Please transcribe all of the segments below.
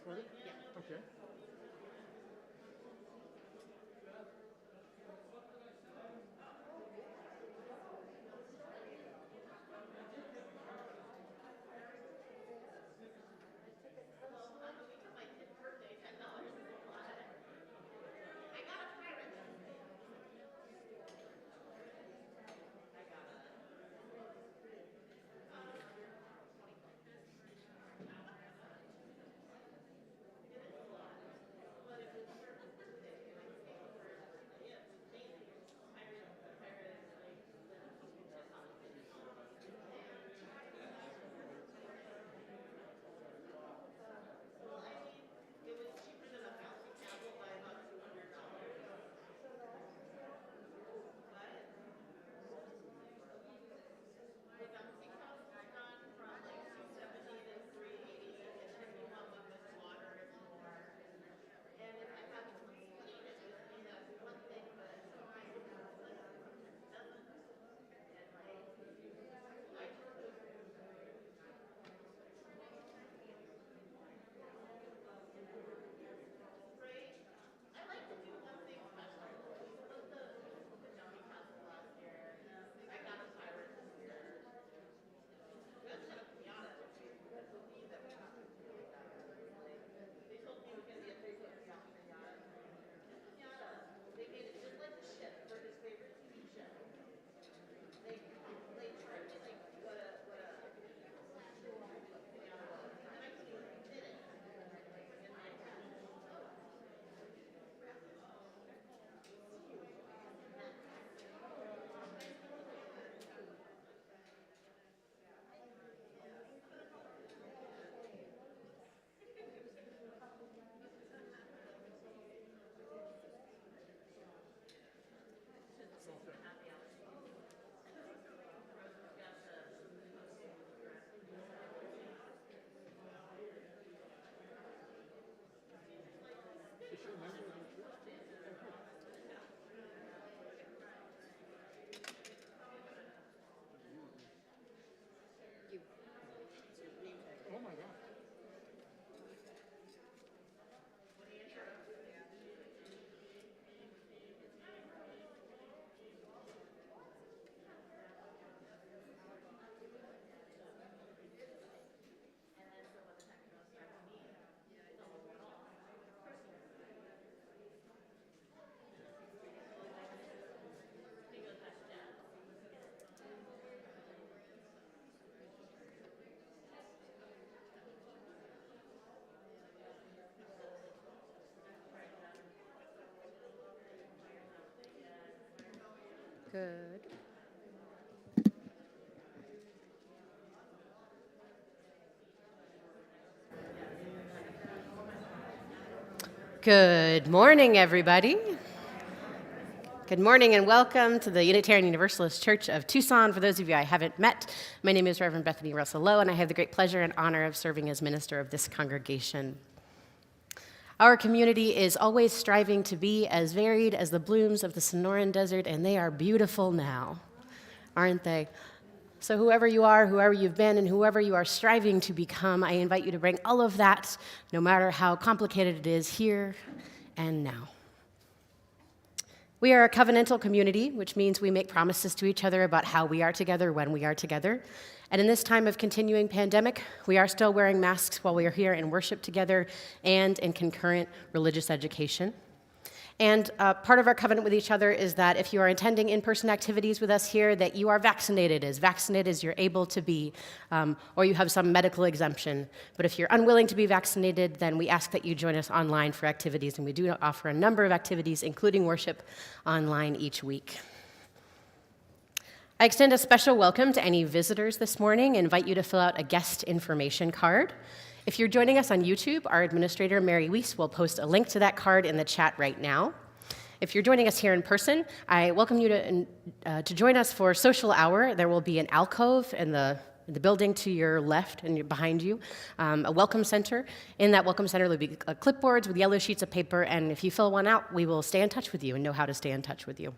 Was it? Yeah. Okay. Oh my God. Good. Good morning, everybody. Good morning and welcome to the Unitarian Universalist Church of Tucson. For those of you I haven't met, my name is Reverend Bethany Russell Lowe, and I have the great pleasure and honor of serving as minister of this congregation. Our community is always striving to be as varied as the blooms of the Sonoran Desert, and they are beautiful now, aren't they? So whoever you are, whoever you've been, and whoever you are striving to become, I invite you to bring all of that, no matter how complicated it is, here and now. We are a covenantal community, which means we make promises to each other about how we are together when we are together. And in this time of continuing pandemic, we are still wearing masks while we are here in worship together and in concurrent religious education. And part of our covenant with each other is that if you are attending in-person activities with us here, that you are vaccinated as you're able to be, or you have some medical exemption. But if you're unwilling to be vaccinated, then we ask that you join us online for activities, and we do offer a number of activities, including worship, online each week. I extend a special welcome to any visitors this morning and invite you to fill out a guest information card. If you're joining us on YouTube, our administrator, Mary Weiss, will post a link to that card in the chat right now. If you're joining us here in person, I welcome you to join us for social hour. There will be an alcove in the building to your left and behind you, a welcome center. In that welcome center, there'll be clipboards with yellow sheets of paper, and if you fill one out, we will stay in touch with you and know how to stay in touch with you.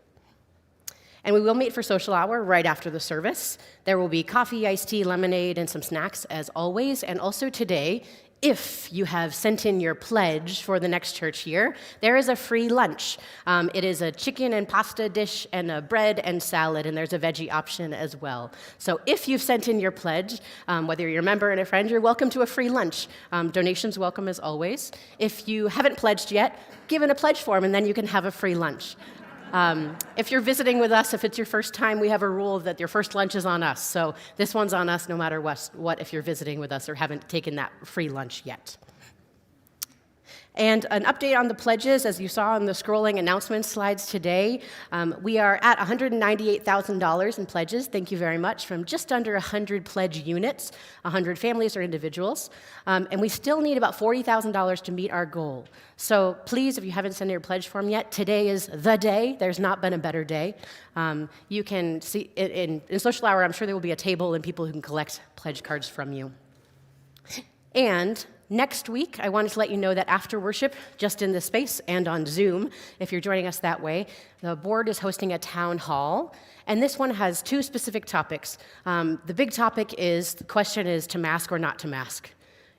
And we will meet for social hour right after the service. There will be coffee, iced tea, lemonade, and some snacks as always. And also today, if you have sent in your pledge for the next church year, there is a free lunch. It is a chicken and pasta dish and a bread and salad, and there's a veggie option as well. So if you've sent in your pledge, whether you're a member and a friend, you're welcome to a free lunch. Donations welcome as always. If you haven't pledged yet, give in a pledge form, and then you can have a free lunch. If you're visiting with us, if it's your first time, we have a rule that your first lunch is on us. So this one's on us no matter what if you're visiting with us or haven't taken that free lunch yet. And an update on the pledges, as you saw on the scrolling announcement slides today, we are at $198,000 in pledges, thank you very much, from just under 100 pledge units, 100 families or individuals. And we still need about $40,000 to meet our goal. So please, if you haven't sent in your pledge form yet, today is the day. There's not been a better day. You can see, in social hour, I'm sure there will be a table and people who can collect pledge cards from you. And next week, I wanted to let you know that after worship, just in this space and on Zoom, if you're joining us that way, the board is hosting a town hall, and this one has two specific topics. The big topic is, the question is to mask or not to mask.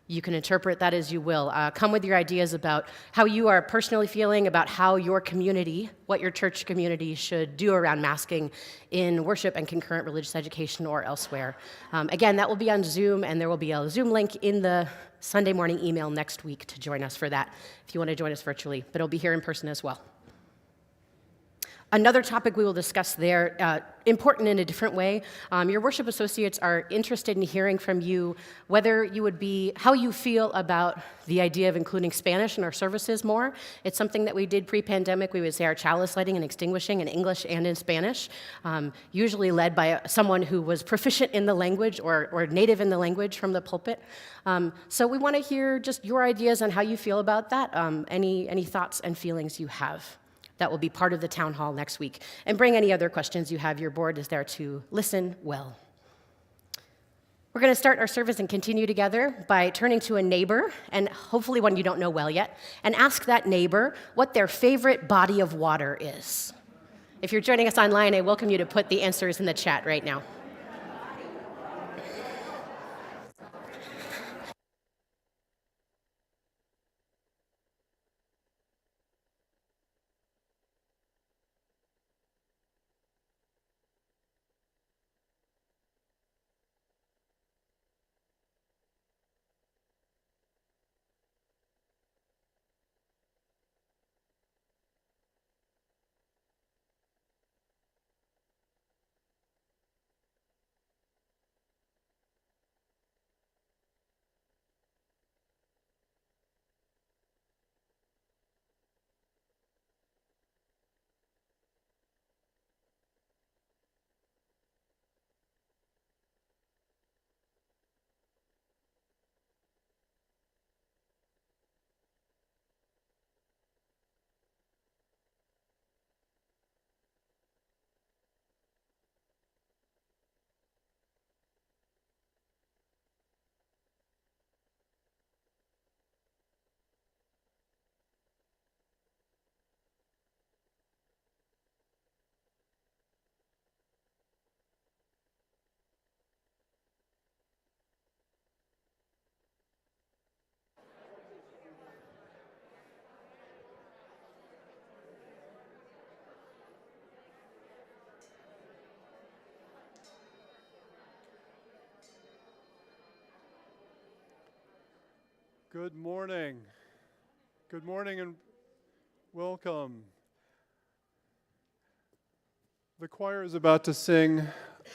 You can interpret that as you will. Come with your ideas about how you are personally feeling about how your community, what your church community should do around masking in worship and concurrent religious education or elsewhere. Again, that will be on Zoom, and there will be a Zoom link in the Sunday morning email next week to join us for that, if you want to join us virtually, but it'll be here in person as well. Another topic we will discuss there, important in a different way. Your worship associates are interested in hearing from you how you feel about the idea of including Spanish in our services more. It's something that we did pre-pandemic. We would say our chalice lighting and extinguishing in English and in Spanish, usually led by someone who was proficient in the language or native in the language from the pulpit. So we want to hear just your ideas on how you feel about that, any thoughts and feelings you have. That will be part of the town hall next week. And bring any other questions you have. Your board is there to listen well. We're going to start our service and continue together by turning to a neighbor, and hopefully one you don't know well yet, and ask that neighbor what their favorite body of water is. If you're joining us online, I welcome you to put the answers in the chat right now. Good morning. Good morning and welcome. The choir is about to sing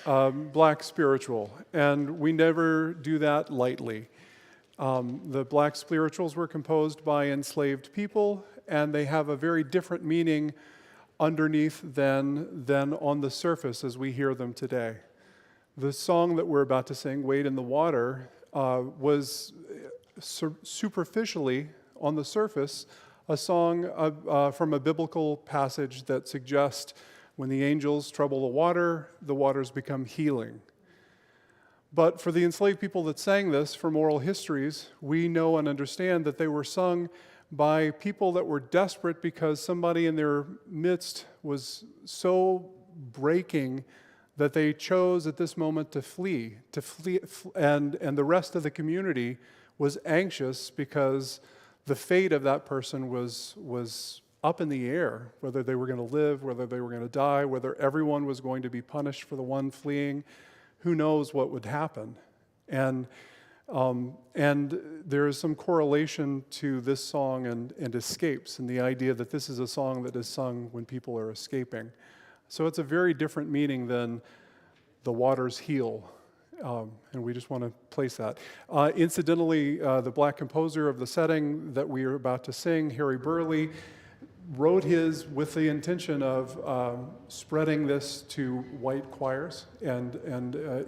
Black Spiritual, and we never do that lightly. The Black Spirituals were composed by enslaved people, and they have a very different meaning underneath than on the surface as we hear them today. The song that we're about to sing, Wade in the Water, was superficially, on the surface, a song from a biblical passage that suggests when the angels trouble the waters become healing. But for the enslaved people that sang this, from oral histories, we know and understand that they were sung by people that were desperate because somebody in their midst was so breaking that they chose at this moment to flee, and the rest of the community was anxious because the fate of that person was up in the air, whether they were going to live, whether they were going to die, whether everyone was going to be punished for the one fleeing. Who knows what would happen? And there is some correlation to this song and escapes, and the idea that this is a song that is sung when people are escaping. So it's a very different meaning than the waters heal, and we just want to place that. Incidentally, the black composer of the setting that we are about to sing, Harry Burley, wrote his with the intention of spreading this to white choirs, and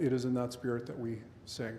it is in that spirit that we sing.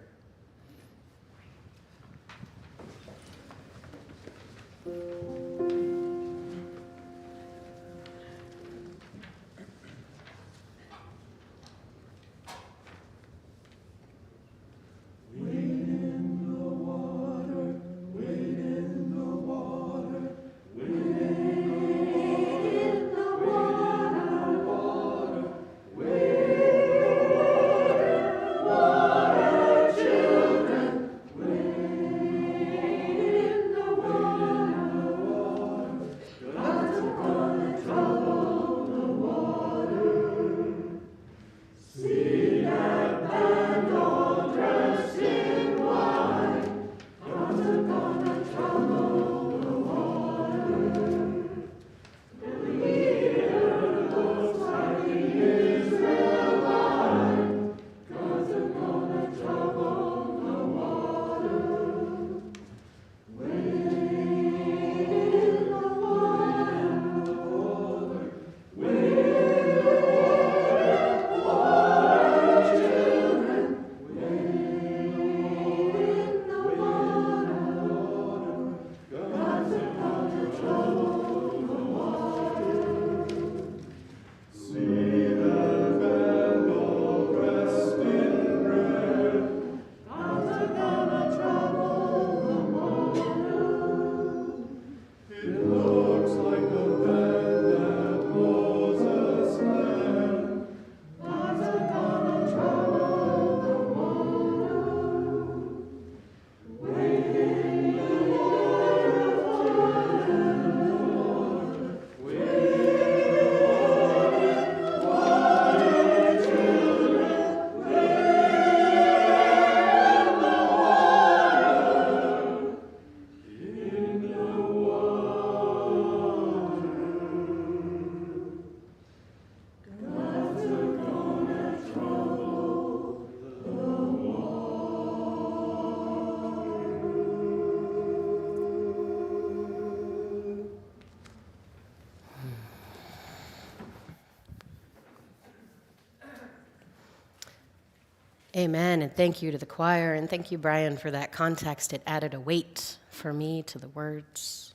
Amen, and thank you to the choir, and thank you, Brian, for that context. It added a weight for me to the words.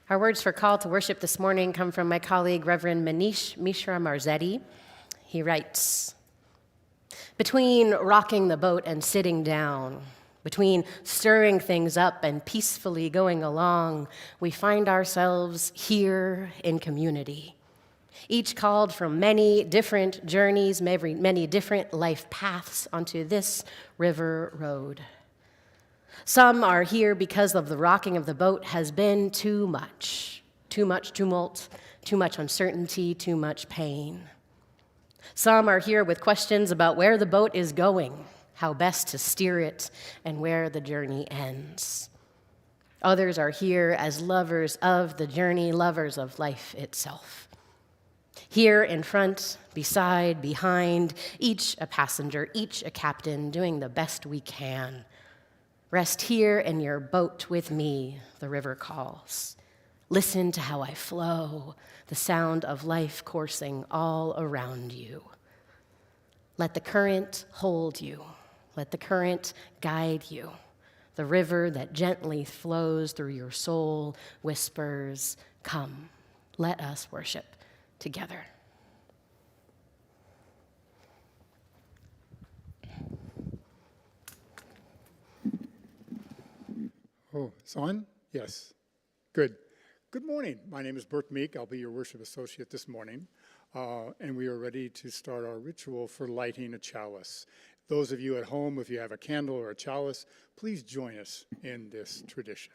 Our words for call to worship this morning come from my colleague, Reverend Manish Mishra Marzetti. He writes, "Between rocking the boat and sitting down, between stirring things up and peacefully going along, we find ourselves here in community. Each called from many different journeys, many different life paths onto this river road. Some are here because of the rocking of the boat has been too much tumult, too much uncertainty, too much pain. Some are here with questions about where the boat is going, how best to steer it, and where the journey ends. Others are here as lovers of the journey, lovers of life itself. Here in front, beside, behind, each a passenger, each a captain, doing the best we can. Rest here in your boat with me, the river calls. Listen to how I flow, the sound of life coursing all around you. Let the current hold you. Let the current guide you. The river that gently flows through your soul whispers, come, let us worship together." Oh, it's on? Yes. Good. Good morning. My name is Bert Meek. I'll be your worship associate this morning. And we are ready to start our ritual for lighting a chalice. Those of you at home, if you have a candle or a chalice, please join us in this tradition.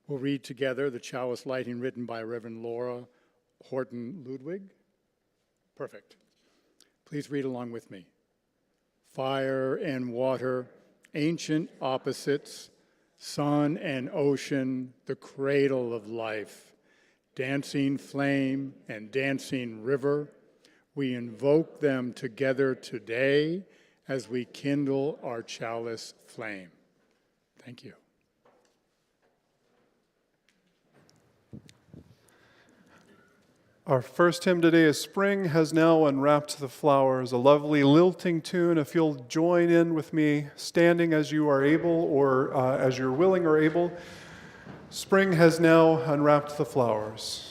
We'll read together the chalice lighting written by Reverend Laura Horton Ludwig. Perfect. Please read along with me. Fire and water, ancient opposites, sun and ocean, the cradle of life, dancing flame and dancing river, we invoke them together today as we kindle our chalice flame. Thank you. Our first hymn today is Spring Has Now Unwrapped the Flowers, a lovely lilting tune. If you'll join in with me, standing as you are able or as you're willing or able. Spring has now unwrapped the flowers.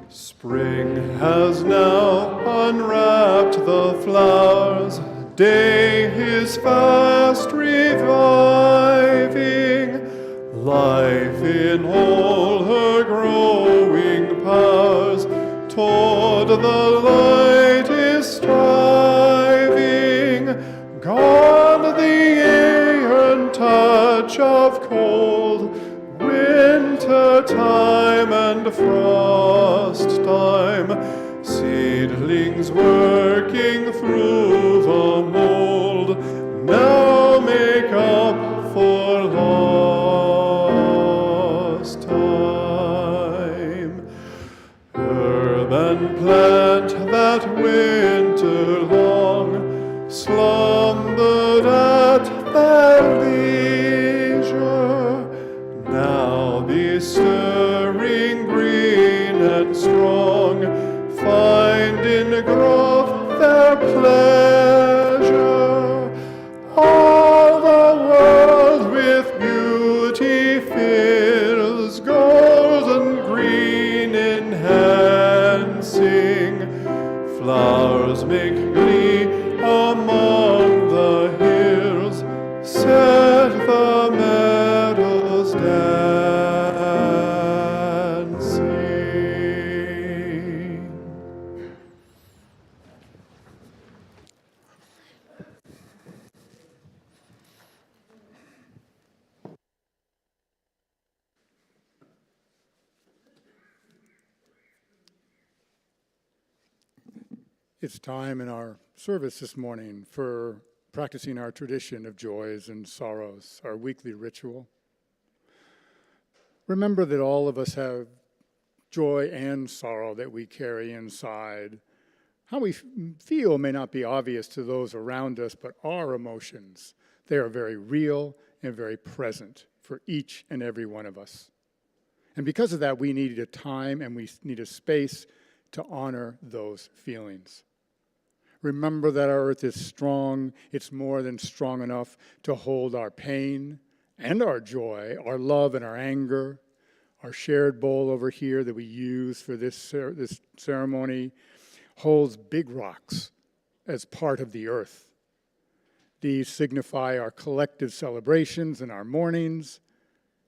Spring has now unwrapped the flowers, day is fast reviving, life in all her growing powers, toward the light is striving, gone the iron touch of cold, winter time and frost time, seedlings working through the mold, now make up for lost time. Herb and plant that winter long slumbered at their leisure, now be stirring green and strong, find in growth their pleasure. All the world with beauty fills, golden green enhancing, flowers make glee among the hills, set the meadows dancing. It's time in our service this morning for practicing our tradition of joys and sorrows, our weekly ritual. Remember that all of us have joy and sorrow that we carry inside. How we feel may not be obvious to those around us, but our emotions, they are very real and very present for each and every one of us. And because of that, we need a time and we need a space to honor those feelings. Remember that our earth is strong. It's more than strong enough to hold our pain and our joy, our love and our anger. Our shared bowl over here that we use for this ceremony holds big rocks as part of the earth. These signify our collective celebrations and our mournings.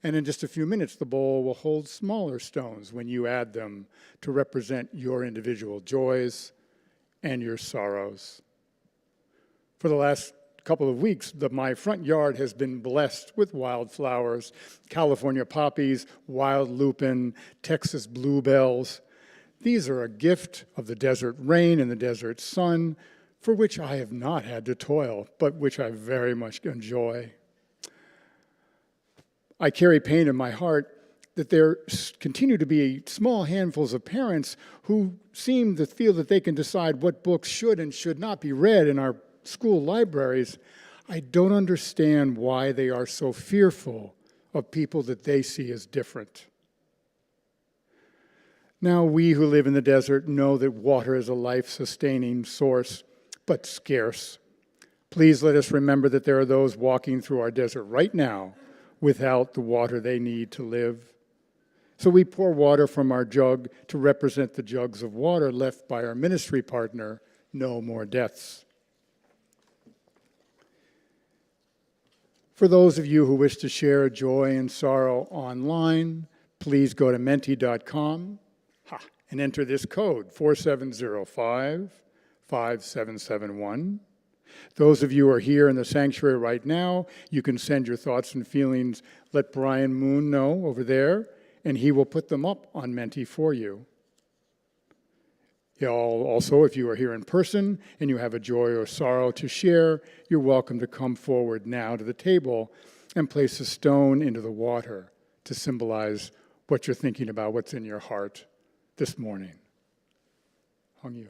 And in just a few minutes, the bowl will hold smaller stones when you add them to represent your individual joys and your sorrows. For the last couple of weeks, my front yard has been blessed with wildflowers, California poppies, wild lupin, Texas bluebells. These are a gift of the desert rain and the desert sun, for which I have not had to toil, but which I very much enjoy. I carry pain in my heart that there continue to be small handfuls of parents who seem to feel that they can decide what books should and should not be read in our school libraries. I don't understand why they are so fearful of people that they see as different. Now, we who live in the desert know that water is a life-sustaining source, but scarce. Please let us remember that there are those walking through our desert right now without the water they need to live. So we pour water from our jug to represent the jugs of water left by our ministry partner, No More Deaths. For those of you who wish to share joy and sorrow online, please go to menti.com and enter this code, 4705-5771. Those of you who are here in the sanctuary right now, you can send your thoughts and feelings. Let Brian Moon know over there, and he will put them up on Menti for you. Also, if you are here in person and you have a joy or sorrow to share, you're welcome to come forward now to the table and place a stone into the water to symbolize what you're thinking about, what's in your heart this morning. Hong Yu.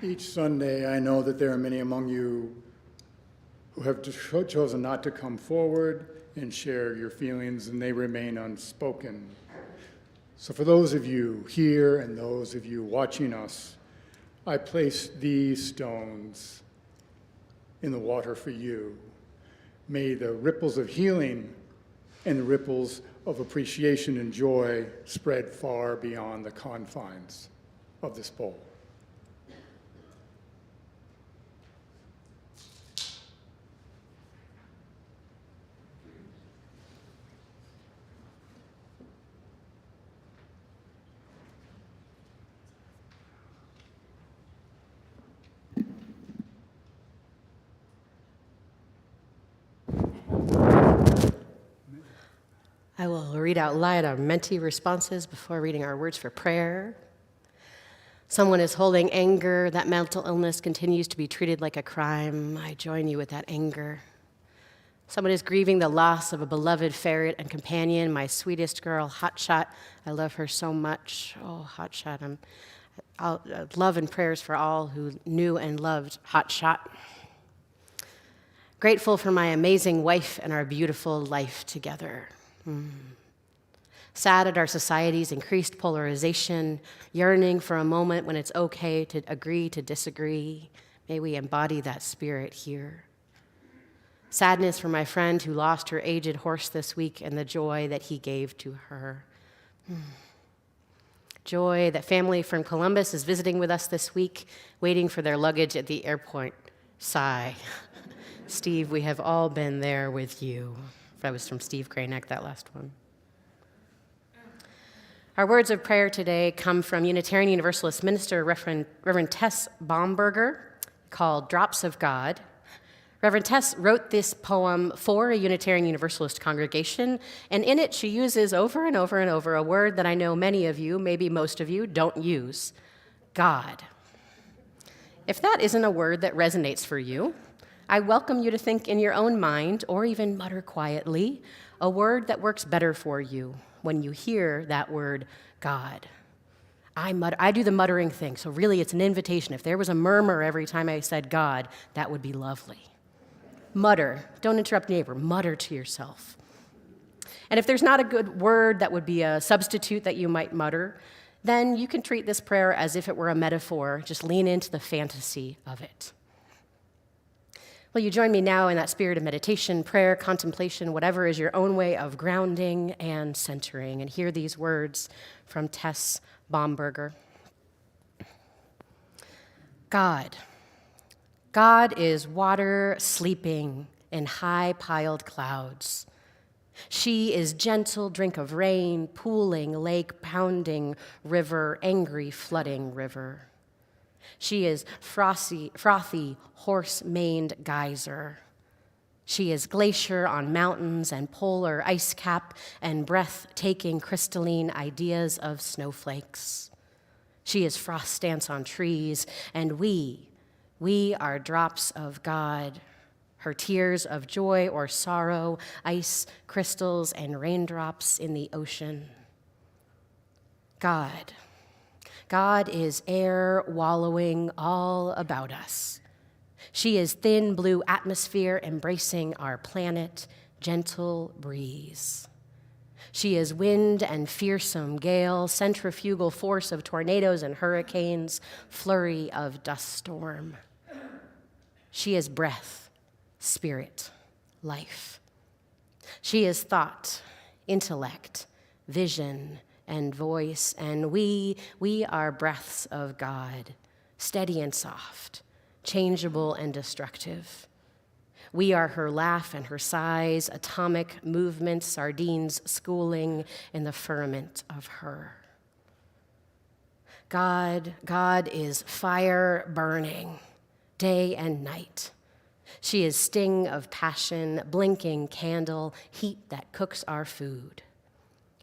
Each Sunday, I know that there are many among you who have chosen not to come forward and share your feelings, and they remain unspoken. So for those of you here and those of you watching us, I place these stones in the water for you. May the ripples of healing and the ripples of appreciation and joy spread far beyond the confines of this bowl. I will read out loud our Menti responses before reading our words for prayer. Someone is holding anger. That mental illness continues to be treated like a crime. I join you with that anger. Someone is grieving the loss of a beloved ferret and companion, my sweetest girl, Hotshot. I love her so much. Oh, Hotshot. Love and prayers for all who knew and loved Hotshot. Grateful for my amazing wife and our beautiful life together. Sad at our society's increased polarization, yearning for a moment when it's okay to agree to disagree. May we embody that spirit here. Sadness for my friend who lost her aged horse this week and the joy that he gave to her. Joy that family from Columbus is visiting with us this week, waiting for their luggage at the airport. Sigh. Steve, we have all been there with you. That was from Steve Cranick, that last one. Our words of prayer today come from Unitarian Universalist minister Reverend Tess Baumberger, called Drops of God. Reverend Tess wrote this poem for a Unitarian Universalist congregation, and in it she uses over and over and over a word that I know many of you, maybe most of you, don't use: God. If that isn't a word that resonates for you, I welcome you to think in your own mind, or even mutter quietly, a word that works better for you when you hear that word, God. I do the muttering thing, so really it's an invitation. If there was a murmur every time I said God, that would be lovely. Mutter. Don't interrupt your neighbor. Mutter to yourself. And if there's not a good word that would be a substitute that you might mutter, then you can treat this prayer as if it were a metaphor. Just lean into the fantasy of it. Will you join me now in that spirit of meditation, prayer, contemplation, whatever is your own way of grounding and centering, and hear these words from Tess Baumberger. God. God is water sleeping in high-piled clouds. She is gentle drink of rain, pooling, lake, pounding, river, angry, flooding river. She is frothy, horse-maned geyser. She is glacier on mountains and polar ice cap and breathtaking crystalline ideas of snowflakes. She is frost dance on trees, and we are drops of God, her tears of joy or sorrow, ice crystals and raindrops in the ocean. God is air wallowing all about us. She is thin blue atmosphere embracing our planet, gentle breeze. She is wind and fearsome gale, centrifugal force of tornadoes and hurricanes, flurry of dust storm. She is breath, spirit, life. She is thought, intellect, vision, and voice, and we are breaths of God, steady and soft, changeable and destructive. We are her laugh and her sighs, atomic movement, sardines schooling in the firmament of her. God is fire burning, day and night. She is sting of passion, blinking candle, heat that cooks our food.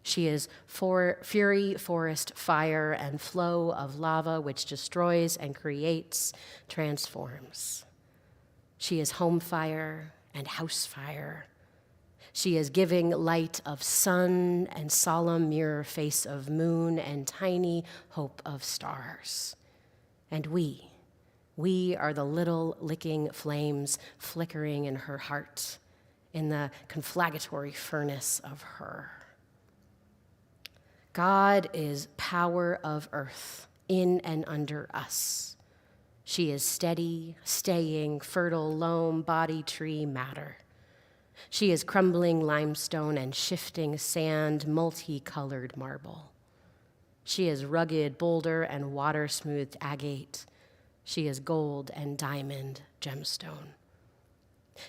She is fury, forest, fire, and flow of lava which destroys and creates, transforms. She is home fire and house fire. She is giving light of sun and solemn mirror face of moon and tiny hope of stars. And we are the little licking flames flickering in her heart, in the conflagratory furnace of her. God is power of earth in and under us. She is steady, staying, fertile loam, body, tree, matter. She is crumbling limestone and shifting sand, multicolored marble. She is rugged boulder and water-smoothed agate. She is gold and diamond gemstone.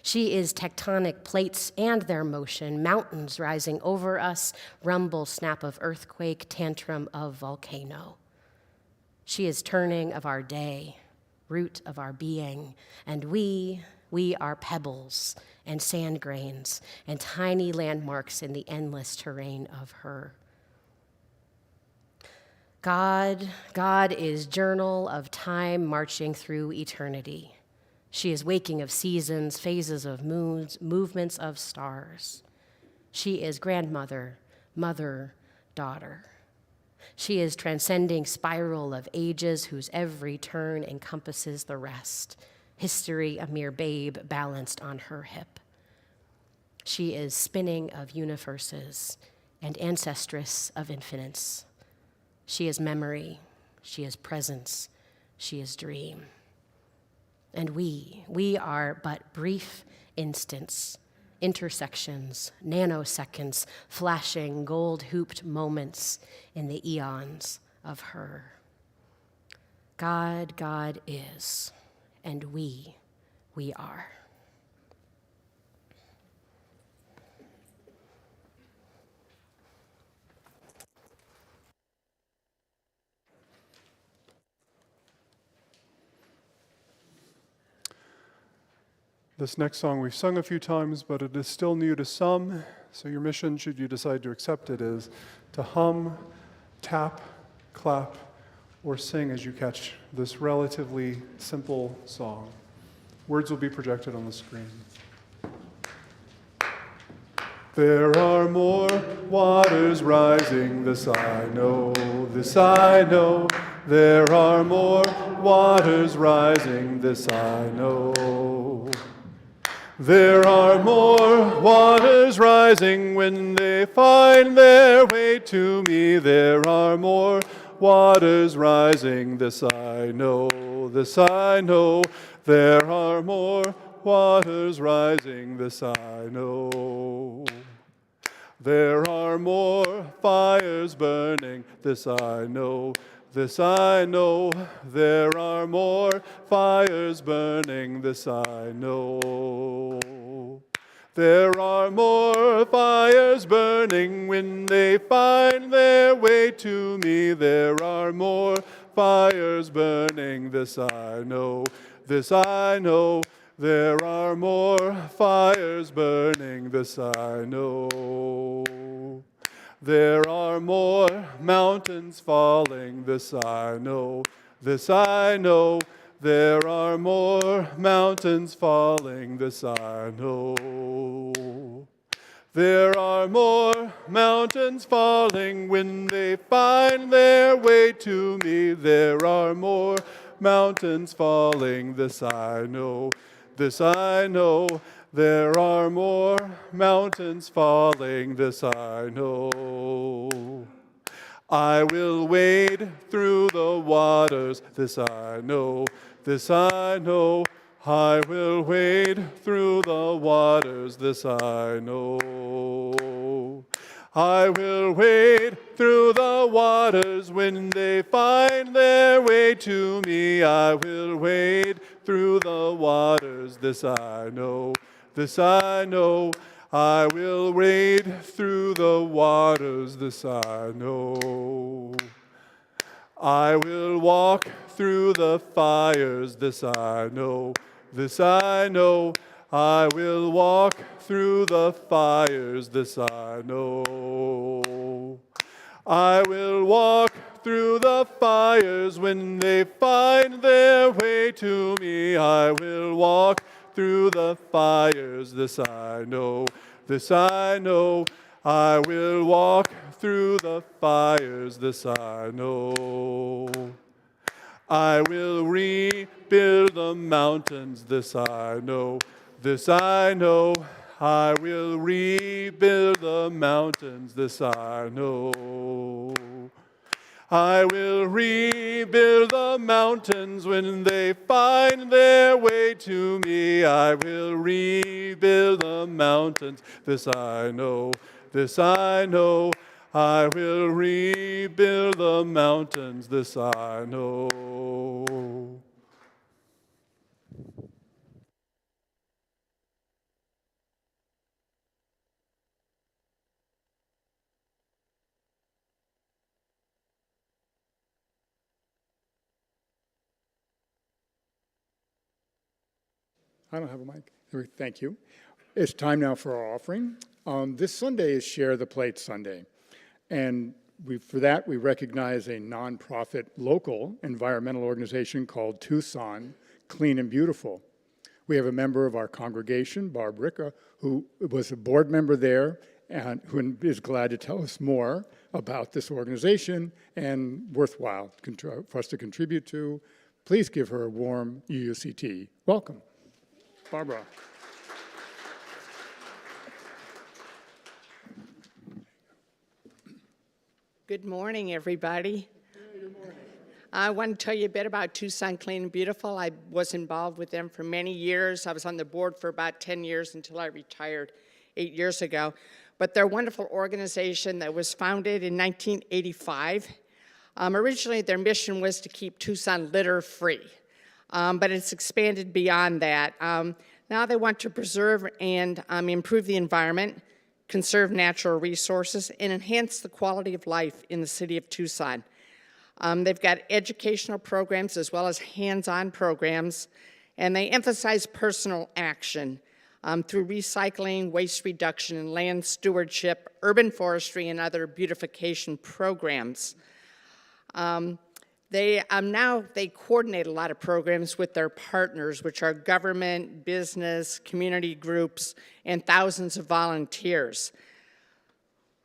She is tectonic plates and their motion, mountains rising over us, rumble, snap of earthquake, tantrum of volcano. She is turning of our day, root of our being, and we are pebbles and sand grains and tiny landmarks in the endless terrain of her. God is journal of time marching through eternity. She is waking of seasons, phases of moons, movements of stars. She is grandmother, mother, daughter. She is transcending spiral of ages whose every turn encompasses the rest. History, a mere babe balanced on her hip. She is spinning of universes and ancestress of infinites. She is memory. She is presence. She is dream. And we are but brief instants, intersections, nanoseconds, flashing gold-hooped moments in the eons of her. God is, and we are. This next song we've sung a few times, but it is still new to some, so your mission, should you decide to accept it, is to hum, tap, clap, or sing as you catch this relatively simple song. Words will be projected on the screen. There are more waters rising, this I know, this I know. There are more waters rising, this I know. There are more waters rising when they find their way to me. There are more waters rising, this I know, this I know. There are more waters rising, this I know. There are more fires burning, this I know, this I know. There are more fires burning, this I know. There are more fires burning when they find their way to me. There are more fires burning, this I know, this I know. There are more fires burning, this I know. There are more mountains falling, this I know, this I know. There are more mountains falling, this I know. There are more mountains falling when they find their way to me. There are more mountains falling, this I know, this I know. There are more mountains falling, this I know. I will wade through the waters, this I know, this I know. I will wade through the waters, this I know. I will wade through the waters when they find their way to me. I will wade through the waters, this I know, this I know. I will wade through the waters, this I know. I will walk through the fires, this I know, this I know. I will walk through the fires, this I know. I will walk through the fires when they find their way to me. I will walk through the fires, this I know, this I know. I will walk through the fires, this I know. I will rebuild the mountains, this I know, this I know. I will rebuild the mountains, this I know. I will rebuild the mountains when they find their way to me. I will rebuild the mountains, this I know, this I know. I will rebuild the mountains, this I know. I don't have a mic. Thank you. It's time now for our offering. This Sunday is Share the Plate Sunday. And for that, we recognize a nonprofit local environmental organization called Tucson Clean and Beautiful. We have a member of our congregation, Barb Ricca, who was a board member there and who is glad to tell us more about this organization and worthwhile for us to contribute to. Please give her a warm UUCT. Welcome. Barbara. Good morning, everybody. Hey, good morning. I want to tell you a bit about Tucson Clean and Beautiful. I was involved with them for many years. I was on the board for about 10 years until I retired 8 years ago. But they're a wonderful organization that was founded in 1985. Originally, their mission was to keep Tucson litter-free, but it's expanded beyond that. Now they want to preserve and improve the environment, conserve natural resources, and enhance the quality of life in the city of Tucson. They've got educational programs as well as hands-on programs, and they emphasize personal action through recycling, waste reduction, and land stewardship, urban forestry, and other beautification programs. They coordinate a lot of programs with their partners, which are government, business, community groups, and thousands of volunteers.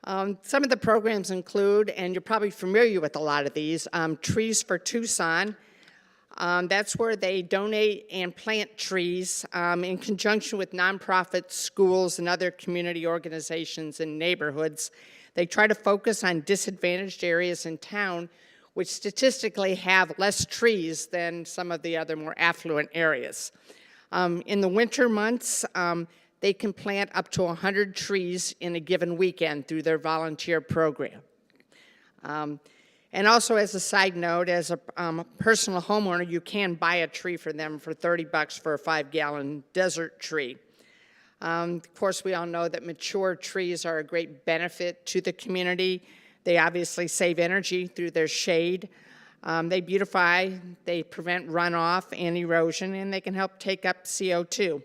Some of the programs include, and you're probably familiar with a lot of these, Trees for Tucson. That's where they donate and plant trees in conjunction with nonprofits, schools, and other community organizations and neighborhoods. They try to focus on disadvantaged areas in town, which statistically have less trees than some of the other more affluent areas. In the winter months, they can plant up to 100 trees in a given weekend through their volunteer program. And also, as a side note, as a personal homeowner, you can buy a tree for them for $30 for a 5-gallon desert tree. Of course, we all know that mature trees are a great benefit to the community. They obviously save energy through their shade. They beautify, they prevent runoff and erosion, and they can help take up CO2.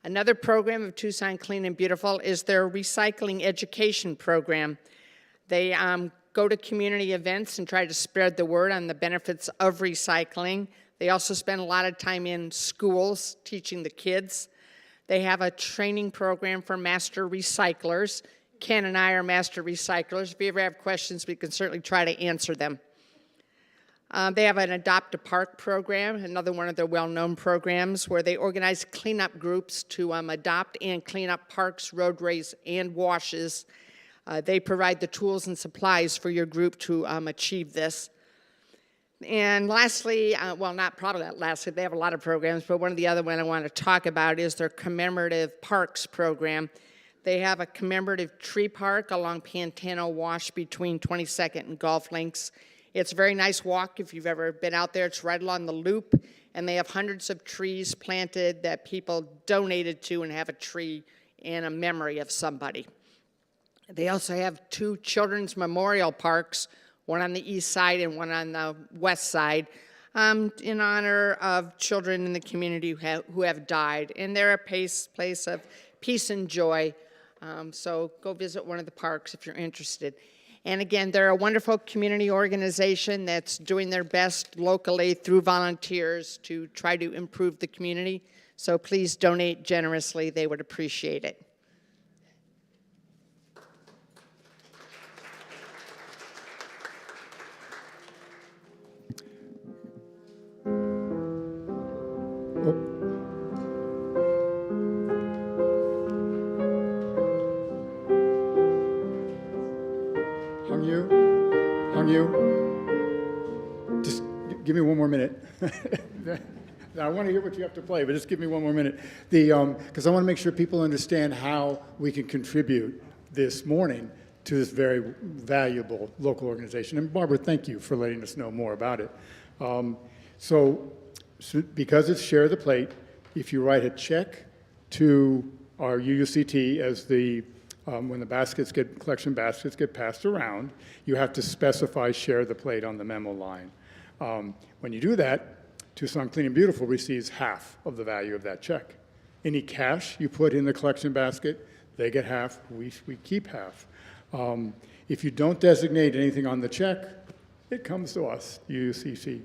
Another program of Tucson Clean and Beautiful is their recycling education program. They go to community events and try to spread the word on the benefits of recycling. They also spend a lot of time in schools teaching the kids. They have a training program for master recyclers. Ken and I are master recyclers. If you ever have questions, we can certainly try to answer them. They have an Adopt a Park program, another one of their well-known programs, where they organize cleanup groups to adopt and clean up parks, roadways, and washes. They provide the tools and supplies for your group to achieve this. And lastly, well, not probably not lastly, they have a lot of programs, but one of the other ones I want to talk about is their commemorative parks program. They have a commemorative tree park along Pantano Wash between 22nd and Golf Links. It's a very nice walk if you've ever been out there. It's right along the loop, and they have hundreds of trees planted that people donated to and have a tree in a memory of somebody. They also have 2 children's memorial parks, one on the east side and one on the west side, in honor of children in the community who have died. And they're a place of peace and joy. So go visit one of the parks if you're interested. And again, they're a wonderful community organization that's doing their best locally through volunteers to try to improve the community. So please donate generously. They would appreciate it. Hung you. Just give me one more minute. I want to hear what you have to play, but just give me one more minute. Because I want to make sure people understand how we can contribute this morning to this very valuable local organization. And Barbara, thank you for letting us know more about it. So because it's Share the Plate, if you write a check to our UUCT as when the collection baskets get passed around, you have to specify Share the Plate on the memo line. When you do that, Tucson Clean and Beautiful receives half of the value of that check. Any cash you put in the collection basket, they get half, we keep half. If you don't designate anything on the check, it comes to us, UUCT.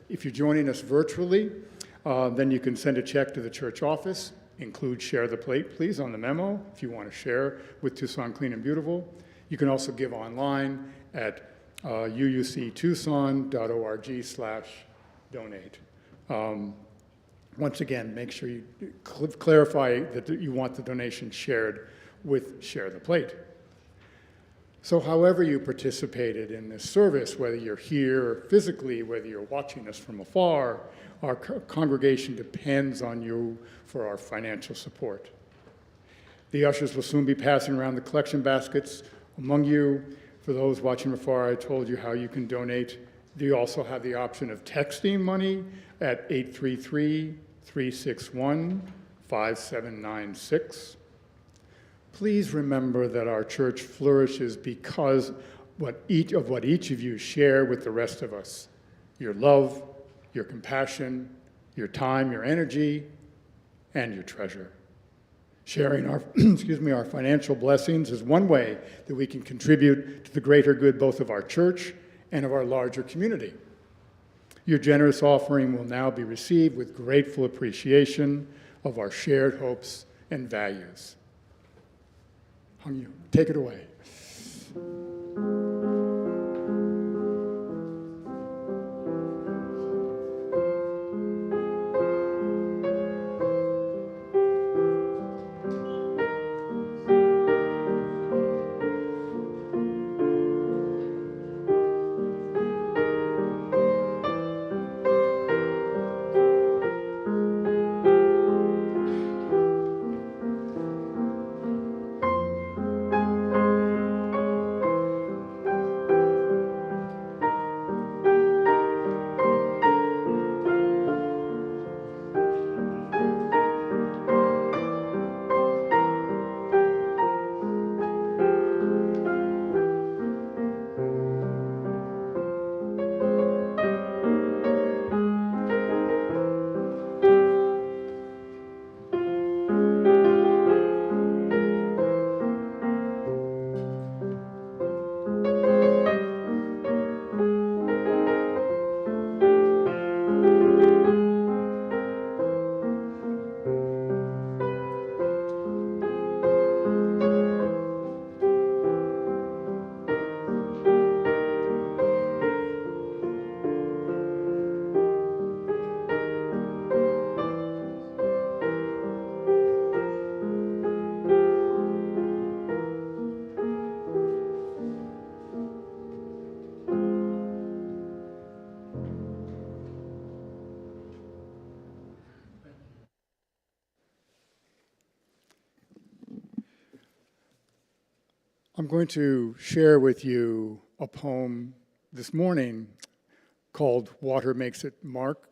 If you're joining us virtually, then you can send a check to the church office. Include Share the Plate, please, on the memo if you want to share with Tucson Clean and Beautiful. You can also give online at uuctucson.org/donate. Once again, make sure you clarify that you want the donation shared with Share the Plate. So however you participated in this service, whether you're here physically, whether you're watching us from afar, our congregation depends on you for our financial support. The ushers will soon be passing around the collection baskets among you. For those watching from afar, I told you how you can donate. You also have the option of texting money at 833-361-5796. Please remember that our church flourishes because what each of you share with the rest of us. Your love, your compassion, your time, your energy, and your treasure. Sharing our, our financial blessings is one way that we can contribute to the greater good both of our church and of our larger community. Your generous offering will now be received with grateful appreciation of our shared hopes and values. Hung Yu, take it away. I'm going to share with you a poem this morning called Water Makes Its Mark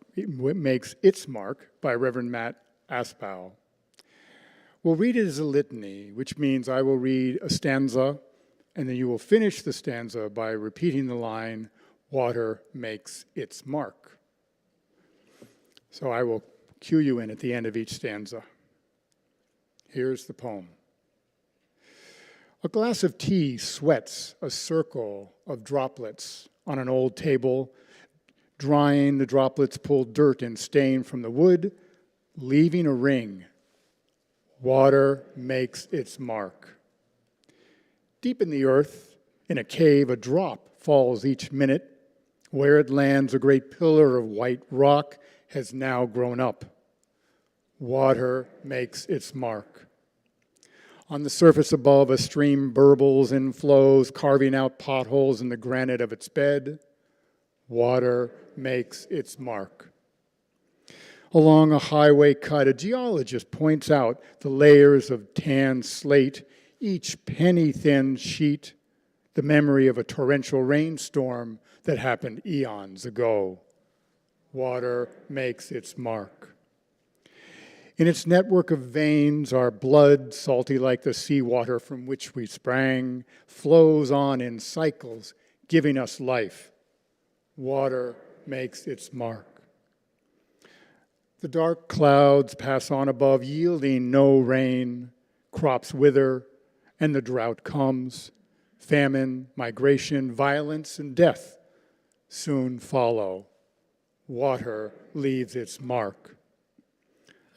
by Reverend Matt Aspow. We'll read it as a litany, which means I will read a stanza, and then you will finish the stanza by repeating the line, water makes its mark. So I will cue you in at the end of each stanza. Here's the poem. A glass of tea sweats a circle of droplets on an old table. Drying, the droplets pull dirt and stain from the wood, leaving a ring. Water makes its mark. Deep in the earth, in a cave, a drop falls each minute. Where it lands, a great pillar of white rock has now grown up. Water makes its mark. On the surface above, a stream burbles and flows, carving out potholes in the granite of its bed. Water makes its mark. Along a highway cut, a geologist points out the layers of tan slate, each penny-thin sheet, the memory of a torrential rainstorm that happened eons ago. Water makes its mark. In its network of veins, our blood, salty like the seawater from which we sprang, flows on in cycles, giving us life. Water makes its mark. The dark clouds pass on above, yielding no rain. Crops wither, and the drought comes. Famine, migration, violence, and death soon follow. Water leaves its mark.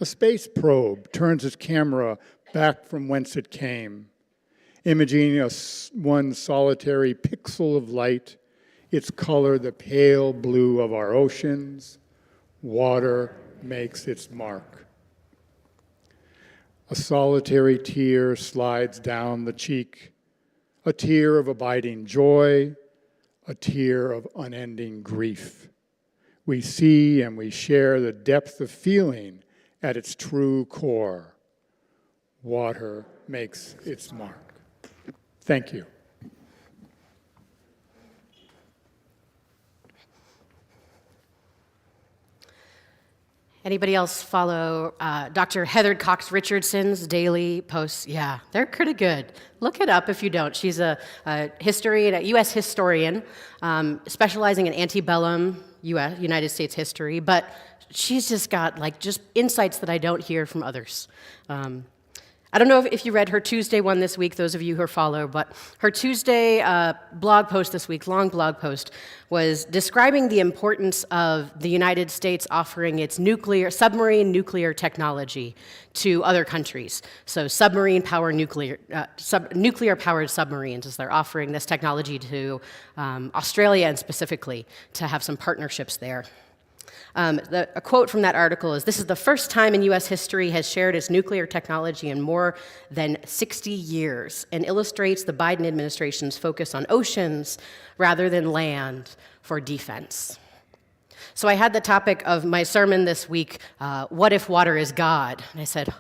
A space probe turns its camera back from whence it came, imaging one solitary pixel of light, its color the pale blue of our oceans. Water makes its mark. A solitary tear slides down the cheek. a tear of abiding joy, a tear of unending grief. We see and we share the depth of feeling at its true core. Water makes its mark. Thank you. Anybody else follow Dr. Heather Cox Richardson's daily posts? Yeah, they're pretty good. Look it up if you don't. She's a U.S. historian, specializing in antebellum United States history, but she's just got just insights that I don't hear from others. I don't know if you read her Tuesday one this week, those of you who follow, but her Tuesday blog post this week, long blog post, was describing the importance of the United States offering its submarine nuclear technology to other countries. So nuclear-powered submarines, as they're offering this technology to Australia and specifically to have some partnerships there. A quote from that article is, "This is the first time in U.S. history has shared its nuclear technology in more than 60 years and illustrates the Biden administration's focus on oceans rather than land for defense." So I had the topic of my sermon this week, what if water is God? And I said,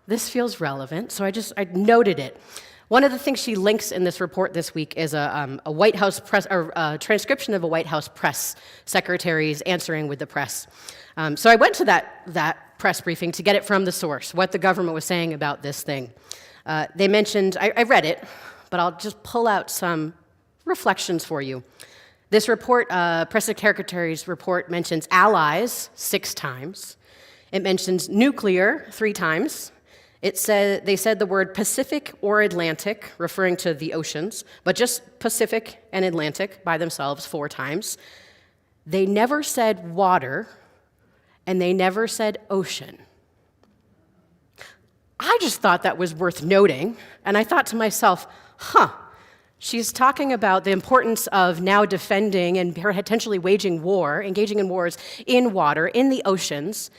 this feels relevant, so I noted it. One of the things she links in this report this week is a White House press, or a transcription of a White House press secretary's answering with the press. So I went to that press briefing to get it from the source, what the government was saying about this thing. They mentioned, I read it, but I'll just pull out some reflections for you. This report, press secretary's report, mentions allies 6 times. It mentions nuclear 3 times. They said the word Pacific or Atlantic, referring to the oceans, but just Pacific and Atlantic by themselves 4 times. They never said water, and they never said ocean. I just thought that was worth noting, and I thought to myself, she's talking about the importance of now defending and potentially waging war, engaging in wars in water, in the oceans.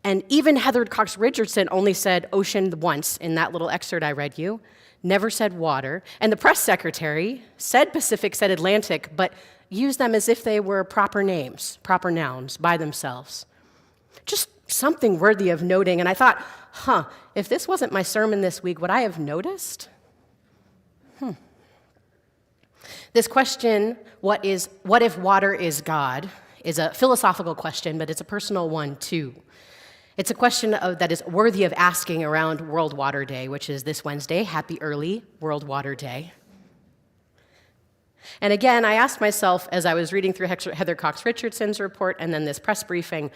And even Heather Cox Richardson only said ocean once in that little excerpt I read you, never said water. And the press secretary said Pacific, said Atlantic, but used them as if they were proper names, proper nouns by themselves. Just something worthy of noting. And I thought, if this wasn't my sermon this week, would I have noticed? This question, what if water is God, is a philosophical question, but it's a personal one too. It's a question that is worthy of asking around World Water Day, which is this Wednesday. Happy early World Water Day. And again, I asked myself as I was reading through Heather Cox Richardson's report and then this press briefing,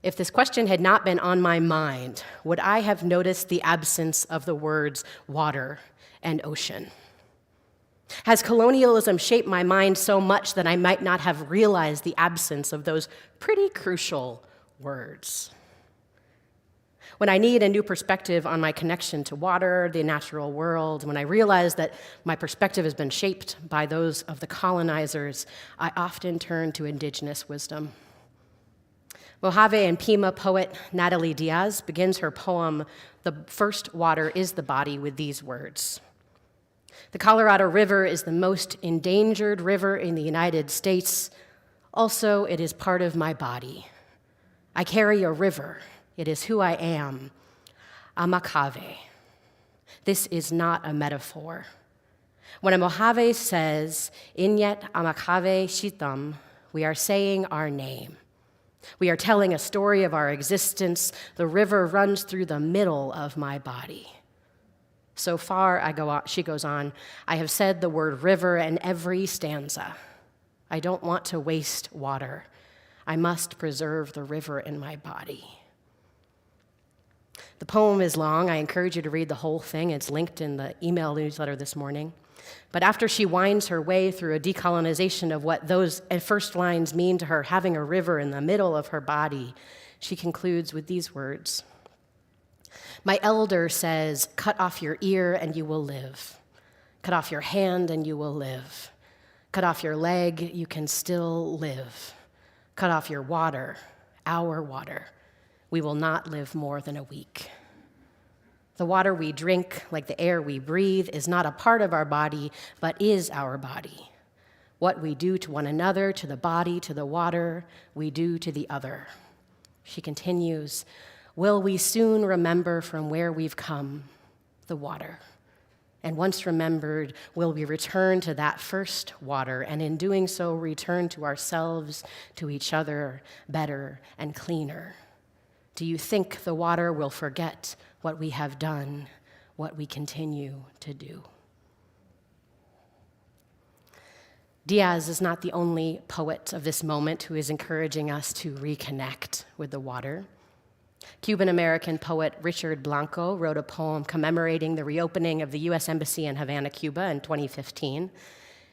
if this question had not been on my mind, would I have noticed the absence of the words water and ocean? Has colonialism shaped my mind so much that I might not have realized the absence of those pretty crucial words? When I need a new perspective on my connection to water, the natural world, when I realize that my perspective has been shaped by those of the colonizers, I often turn to indigenous wisdom. Mojave and Pima poet Natalie Diaz begins her poem, "The First Water is the Body," with these words. "The Colorado River is the most endangered river in the United States. Also, it is part of my body. I carry a river. It is who I am, Amakave. This is not a metaphor. When a Mojave says, Inyet Amakave Shitam, we are saying our name. We are telling a story of our existence. The river runs through the middle of my body. So far, she goes on, I have said the word river in every stanza. I don't want to waste water. I must preserve the river in my body." The poem is long. I encourage you to read the whole thing. It's linked in the email newsletter this morning. But after she winds her way through a decolonization of what those first lines mean to her, having a river in the middle of her body, she concludes with these words. "My elder says, cut off your ear and you will live. Cut off your hand and you will live. Cut off your leg, you can still live. Cut off your water, our water. We will not live more than a week." The water we drink, like the air we breathe, is not a part of our body, but is our body. What we do to one another, to the body, to the water, we do to the other. She continues, will we soon remember from where we've come, the water? And once remembered, will we return to that first water, and in doing so, return to ourselves, to each other, better and cleaner? Do you think the water will forget what we have done, what we continue to do? Diaz is not the only poet of this moment who is encouraging us to reconnect with the water. Cuban-American poet Richard Blanco wrote a poem commemorating the reopening of the U.S. Embassy in Havana, Cuba in 2015.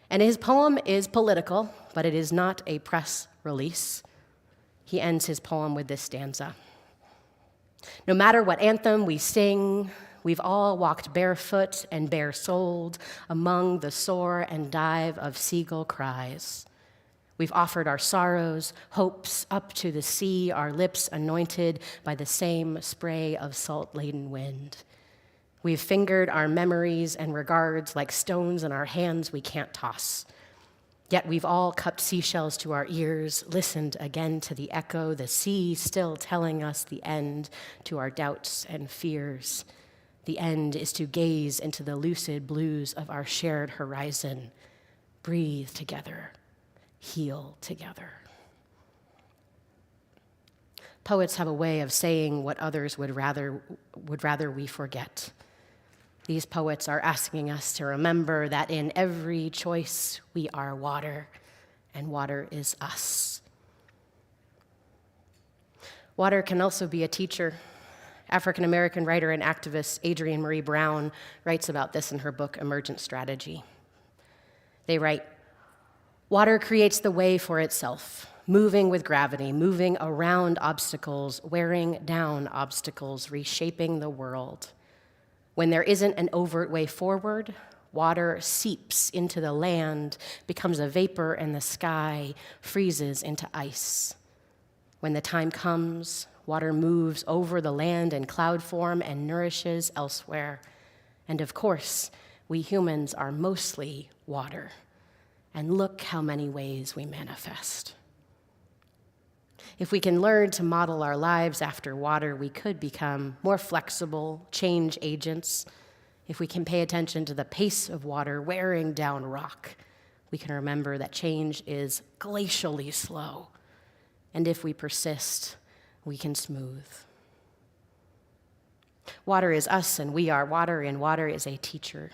And his poem is political, but it is not a press release. He ends his poem with this stanza. No matter what anthem we sing, we've all walked barefoot and bare-souled among the soar and dive of seagull cries. We've offered our sorrows, hopes up to the sea, our lips anointed by the same spray of salt-laden wind. We've fingered our memories and regards like stones in our hands we can't toss. Yet we've all cupped seashells to our ears, listened again to the echo, the sea still telling us the end to our doubts and fears. The end is to gaze into the lucid blues of our shared horizon, breathe together, heal together. Poets have a way of saying what others would rather we forget. These poets are asking us to remember that in every choice we are water, and water is us. Water can also be a teacher. African-American writer and activist Adrienne Marie Brown writes about this in her book, Emergent Strategy. They write, water creates the way for itself, moving with gravity, moving around obstacles, wearing down obstacles, reshaping the world. When there isn't an overt way forward, water seeps into the land, becomes a vapor in the sky, freezes into ice. When the time comes, water moves over the land in cloud form and nourishes elsewhere. And of course, we humans are mostly water. And look how many ways we manifest. If we can learn to model our lives after water, we could become more flexible, change agents. If we can pay attention to the pace of water wearing down rock, we can remember that change is glacially slow. And if we persist, we can smooth. Water is us, and we are water, and water is a teacher.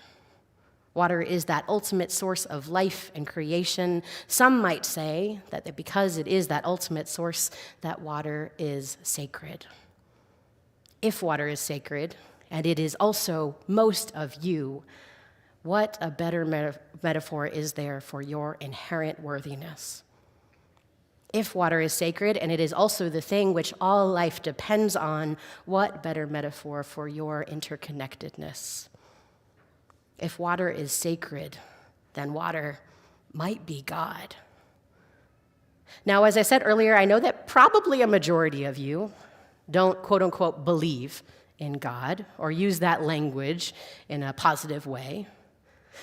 Water is that ultimate source of life and creation. Some might say that because it is that ultimate source, that water is sacred. If water is sacred, and it is also most of you, what a better metaphor is there for your inherent worthiness? If water is sacred, and it is also the thing which all life depends on, what better metaphor for your interconnectedness? If water is sacred, then water might be God. Now, as I said earlier, I know that probably a majority of you don't, quote unquote, believe in God or use that language in a positive way.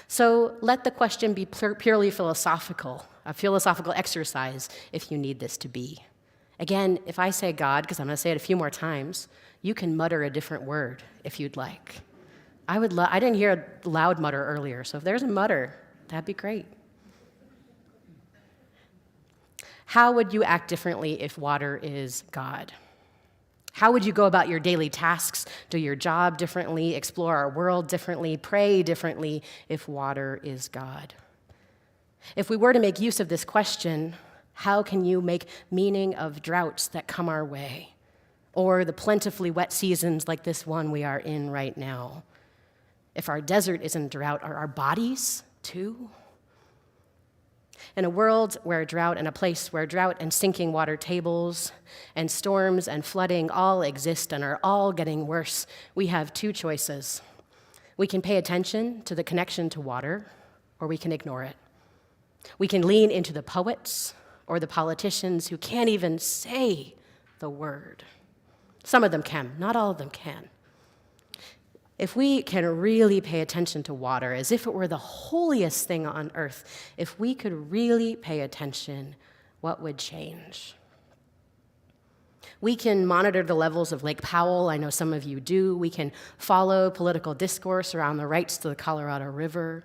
So let the question be purely philosophical, a philosophical exercise if you need this to be. Again, if I say God, because I'm going to say it a few more times, you can mutter a different word if you'd like. I didn't hear a loud mutter earlier, so if there's a mutter, that'd be great. How would you act differently if water is God? How would you go about your daily tasks, do your job differently, explore our world differently, pray differently if water is God? If we were to make use of this question, how can you make meaning of droughts that come our way, or the plentifully wet seasons like this one we are in right now? If our desert is in drought, are our bodies too? In a world where drought, in a place where drought and sinking water tables and storms and flooding all exist and are all getting worse, we have two choices. We can pay attention to the connection to water, or we can ignore it. We can lean into the poets or the politicians who can't even say the word. Some of them can, not all of them can. If we can really pay attention to water as if it were the holiest thing on earth, if we could really pay attention, what would change? We can monitor the levels of Lake Powell. I know some of you do. We can follow political discourse around the rights to the Colorado River.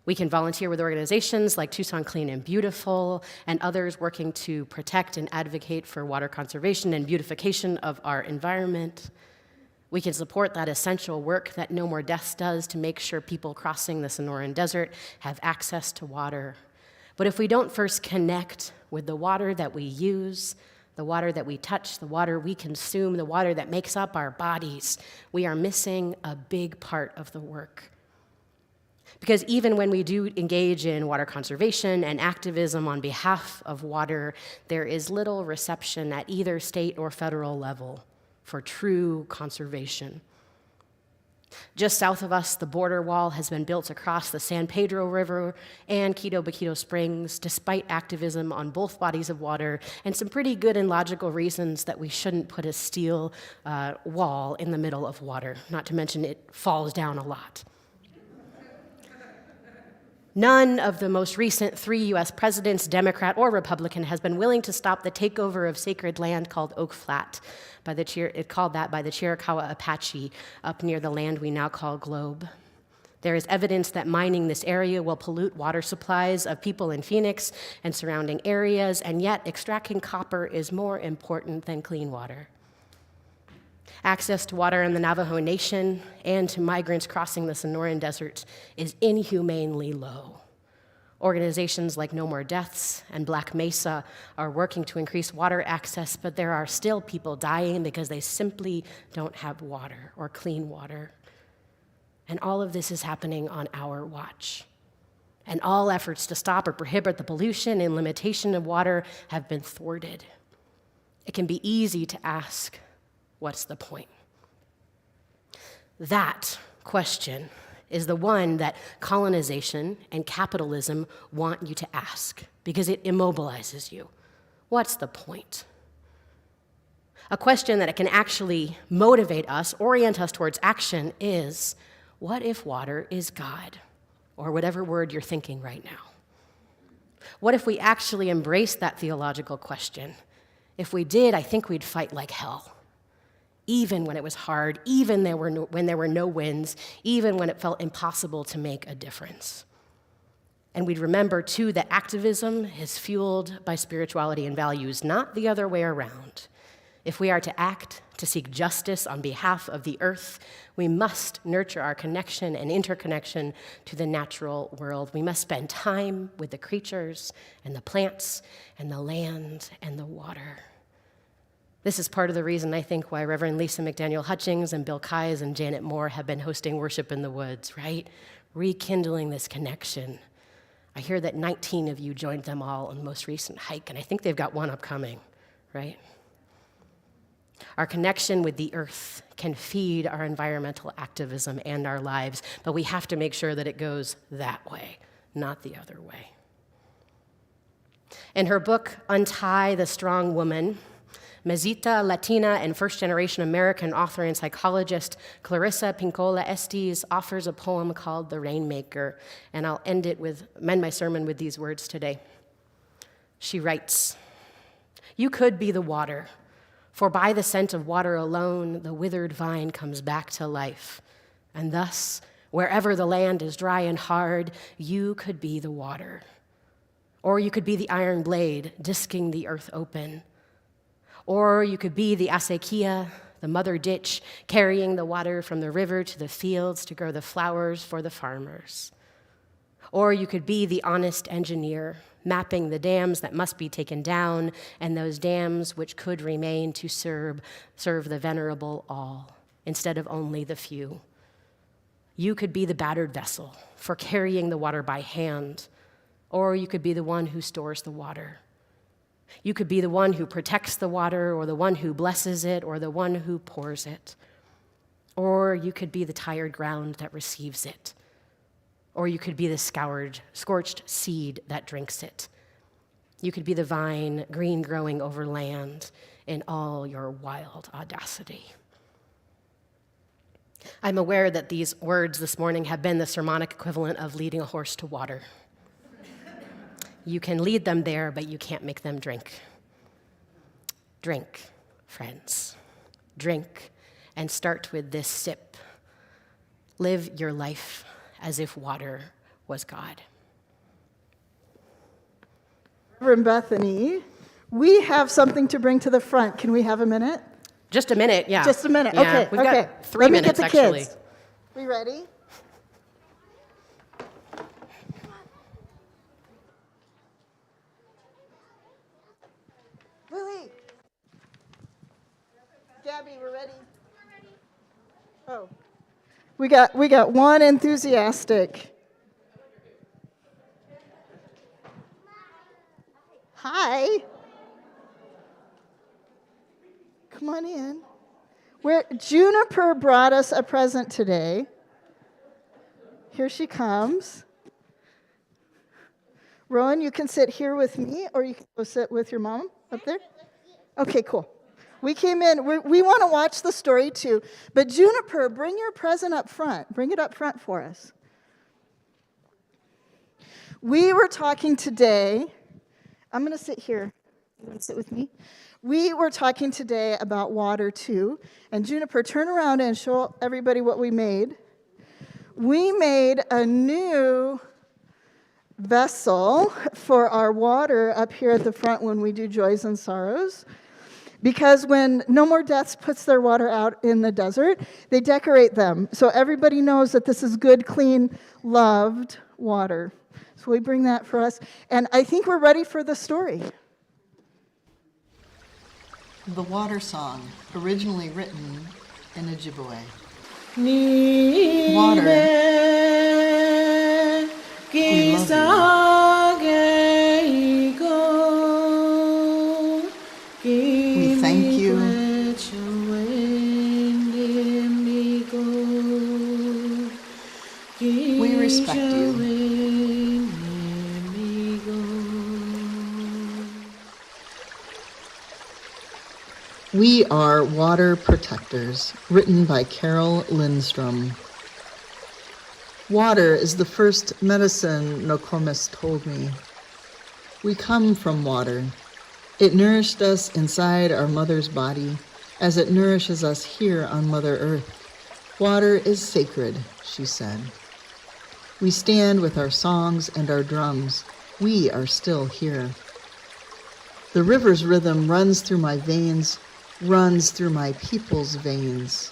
We can volunteer with organizations like Tucson Clean and Beautiful and others working to protect and advocate for water conservation and beautification of our environment. We can support that essential work that No More Deaths does to make sure people crossing the Sonoran Desert have access to water. But if we don't first connect with the water that we use, the water that we touch, the water we consume, the water that makes up our bodies, we are missing a big part of the work. Because even when we do engage in water conservation and activism on behalf of water, there is little reception at either state or federal level for true conservation. Just south of us, the border wall has been built across the San Pedro River and Quito Baquito Springs, despite activism on both bodies of water and some pretty good and logical reasons that we shouldn't put a steel wall in the middle of water, not to mention it falls down a lot. None of the most recent 3 U.S. presidents, Democrat or Republican, has been willing to stop the takeover of sacred land called Oak Flat, by the Chiricahua Apache up near the land we now call Globe. There is evidence that mining this area will pollute water supplies of people in Phoenix and surrounding areas, and yet extracting copper is more important than clean water. Access to water in the Navajo Nation and to migrants crossing the Sonoran Desert is inhumanely low. Organizations like No More Deaths and Black Mesa are working to increase water access, but there are still people dying because they simply don't have water or clean water. And all of this is happening on our watch. And all efforts to stop or prohibit the pollution and limitation of water have been thwarted. It can be easy to ask, what's the point? That question is the one that colonization and capitalism want you to ask because it immobilizes you. What's the point? A question that it can actually motivate us, orient us towards action is, what if water is God? Or whatever word you're thinking right now. What if we actually embraced that theological question? If we did, I think we'd fight like hell. Even when it was hard, even when there were no wins, even when it felt impossible to make a difference. And we'd remember, too, that activism is fueled by spirituality and values, not the other way around. If we are to act, to seek justice on behalf of the earth, we must nurture our connection and interconnection to the natural world. We must spend time with the creatures and the plants and the land and the water. This is part of the reason, I think, why Reverend Lisa McDaniel Hutchings and Bill Keyes and Janet Moore have been hosting Worship in the Woods, right? Rekindling this connection. I hear that 19 of you joined them all on the most recent hike, and I think they've got one upcoming, right? Our connection with the earth can feed our environmental activism and our lives, but we have to make sure that it goes that way, not the other way. In her book, Untie the Strong Woman, Mezita, Latina, and first-generation American author and psychologist Clarissa Pinkola Estes offers a poem called The Rainmaker, and I'll end my sermon with these words today. She writes, "You could be the water, for by the scent of water alone, the withered vine comes back to life, and thus, wherever the land is dry and hard, you could be the water. Or you could be the iron blade, disking the earth open. Or you could be the acequia, the mother ditch, carrying the water from the river to the fields to grow the flowers for the farmers. Or you could be the honest engineer, mapping the dams that must be taken down and those dams which could remain to serve the venerable all, instead of only the few. You could be the battered vessel for carrying the water by hand, or you could be the one who stores the water. You could be the one who protects the water, or the one who blesses it, or the one who pours it. Or you could be the tired ground that receives it. Or you could be the scorched seed that drinks it. You could be the vine, green growing over land in all your wild audacity." I'm aware that these words this morning have been the sermonic equivalent of leading a horse to water. You can lead them there, but you can't make them drink. Drink, friends. Drink, and start with this sip. Live your life as if water was God. Reverend Bethany, we have something to bring to the front. Can we have a minute? Just a minute, yeah. Just a minute. Yeah, Okay. we've okay. got 3 minutes, Let me get the actually. kids. We ready? Lily. Gabby, we're ready. Oh. We got one enthusiastic. Hi. Come on in. Juniper brought us a present today. Here she comes. Rowan, you can sit here with me, or you can go sit with your mom up there. Okay, cool. We came in. We want to watch the story too. But Juniper, bring your present up front. Bring it up front for us. We were talking today. I'm going to sit here. You want to sit with me? We were talking today about water too. And Juniper, turn around and show everybody what we made. We made a new vessel for our water up here at the front when we do Joys and Sorrows. Because when No More Deaths puts their water out in the desert, they decorate them. So everybody knows that this is good, clean, loved water. So we bring that for us. And I think we're ready for the story. The Water Song, originally written in Ojibwe. Water, we love you. We thank you. We respect you. We are Water Protectors, written by Carol Lindstrom. Water is the first medicine, Nokomis told me. We come from water. It nourished us inside our mother's body, as it nourishes us here on Mother Earth. Water is sacred, she said. We stand with our songs and our drums. We are still here. The river's rhythm runs through my veins, runs through my people's veins.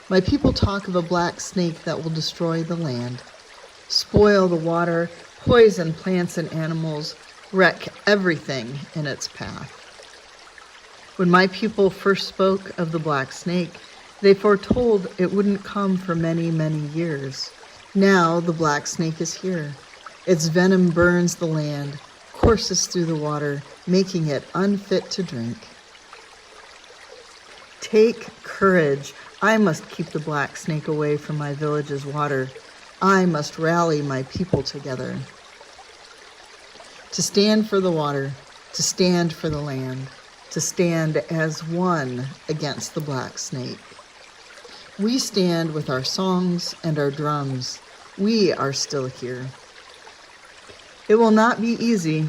My people talk of a black snake that will destroy the land, spoil the water, poison plants and animals, wreck everything in its path. When my people first spoke of the black snake, they foretold it wouldn't come for many, many years. Now the black snake is here. Its venom burns the land, courses through the water, making it unfit to drink. Take courage. I must keep the black snake away from my village's water. I must rally my people together. To stand for the water, to stand for the land, to stand as one against the black snake. We stand with our songs and our drums. We are still here. It will not be easy.